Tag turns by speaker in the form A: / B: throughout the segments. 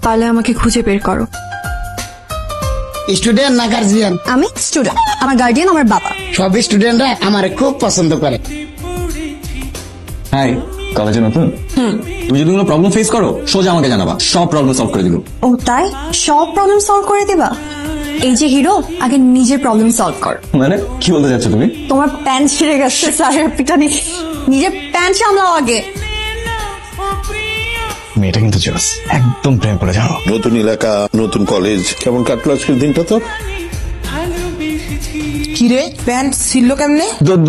A: তাহলে আমাকে খুঁজে বের করো।
B: স্টুডেন্ট না গার্জিয়ান?
A: আমি স্টুডেন্ট, আমার গার্ডিয়ান আমার বাবা।
B: সব স্টুডেন্টরা আমারে খুব পছন্দ করে।
C: হাই, কলেজে নতুন? তুমি যদি কোনো প্রবলেম ফেস করো সোজা আমাকে জানাবা, সব প্রবলেম সলভ করে দিব।
A: ও তাই? সব প্রবলেম সলভ করে দিবা? এই যে হিরো, আগে নিজের প্রবলেম সলভ কর।
C: মানে কি বলতে চাচ্ছ তুমি?
A: তোমার প্যান্ট ছিঁড়ে গেছে, স্যারের পিটানি, নিজের প্যান্ট সামলাও আগে।
C: মেয়েটা কিন্তু জোস, একদম প্রেম করে যাও।
D: নতুন এলাকা, নতুন কলেজ, কেমন কাটলো আজকের দিনটা তোর?
E: কিরে প্যান্ট ছিল কেমনে?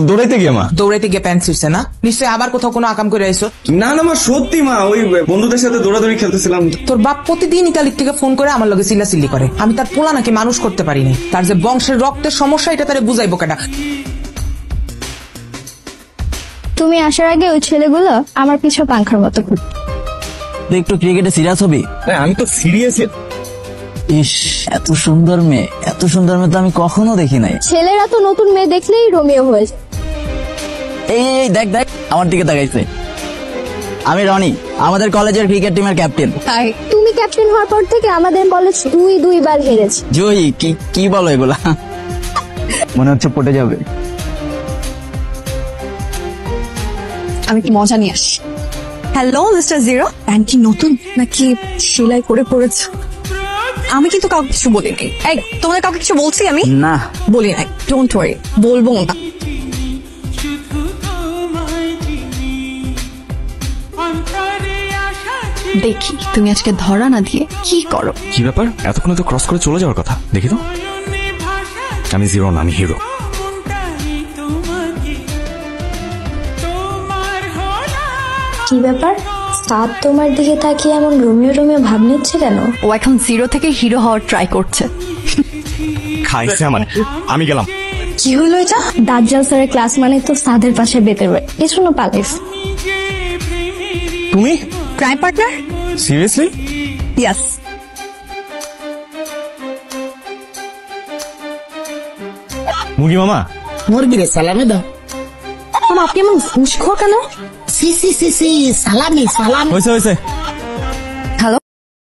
C: দৌড়াইতে গিয়ে মা।
E: দৌড়াইতে গিয়ে প্যান্ট ছিড়ছে না? নিশ্চয়ই আবার কোথাও কোনো আকাম করে আইছো?
C: না না মা, সত্যি মা, ওই বন্ধুদের সাথে দৌড়াদৌড়ি খেলতেছিলাম।
E: তোর বাপ প্রতিদিন ইতালির থেকে ফোন করে আমার লগে চিল্লাচিল্লি করে। আমি তার পোলা নাকি মানুষ করতে পারিনি। তার যে বংশের রক্তের সমস্যা এটা তারে বুঝাইবো কেনা।
F: তুমি আসার আগে ওই ছেলেগুলো আমার পিছু পাংখার মতো ঘুরত।
G: একটু ক্রিকেটে সিরিয়াস হবি?
C: আমি তো সিরিয়াস।
G: ইস, এত সুন্দর মেয়ে, এত সুন্দর মেয়ে তো আমি কখনো দেখি নাই।
F: ছেলেরা তো নতুন মেয়ে দেখলেই রোমিও হয়ে যায়।
G: এই দেখ দেখ, আমার দিকে তাকাইছে। আমি রনি, আমাদের কলেজের ক্রিকেট টিমের ক্যাপ্টেন।
F: তাই তুমি ক্যাপ্টেন হওয়ার পর থেকে আমাদের কলেজ 2-2বার হেরেছে।
G: জয়ী, কি বলো এগুলা? মনে হচ্ছে পটে যাবে।
A: আমি কি মজা নিয়ে আসি। হ্যালো মিস্টার জিরো, প্যান্ট কি নতুন নাকি সেলাই করে পড়েছো? আমি কিন্তু কাউকে কিছু বলিনি। এই, তোমাদের কাউকে কিছু বলছি আমি?
G: না
A: বলি নাই। ডোন্ট ওয়ারি, বলবো না। দেখি তুমি আজকে ধরা না দিয়ে কি করো।
C: কি ব্যাপার, এতক্ষণে তো ক্রস করে চলে যাওয়ার কথা। দেখি তো, আমি জিরো না, আমি হিরো।
F: কি ব্যাপার, স্টার তোমার দিকে তাকিয়ে এমন রোমিও রোমিও ভাব নিচ্ছে কেন?
A: ও এখন জিরো থেকে হিরো হওয়ার ট্রাই করছে।
C: খাইছে মানে, আমি গেলাম।
A: কি হলো এটা?
F: দাজ্জাল স্যারের ক্লাস মানে তো সাদের পাশে বেতের বাড়ি, এজন্য পালিস।
C: তুমি
A: ক্রাইম পার্টনার?
C: সিরিয়াসলি?
A: ইয়েস।
C: মুরগি মামা।
B: মুরগিরে সালামে দাও।
A: আপনি এমন ঘুষখোর কেন?
B: সি সি সি সি, সালামি সালামি।
C: হয়েছে হয়েছে,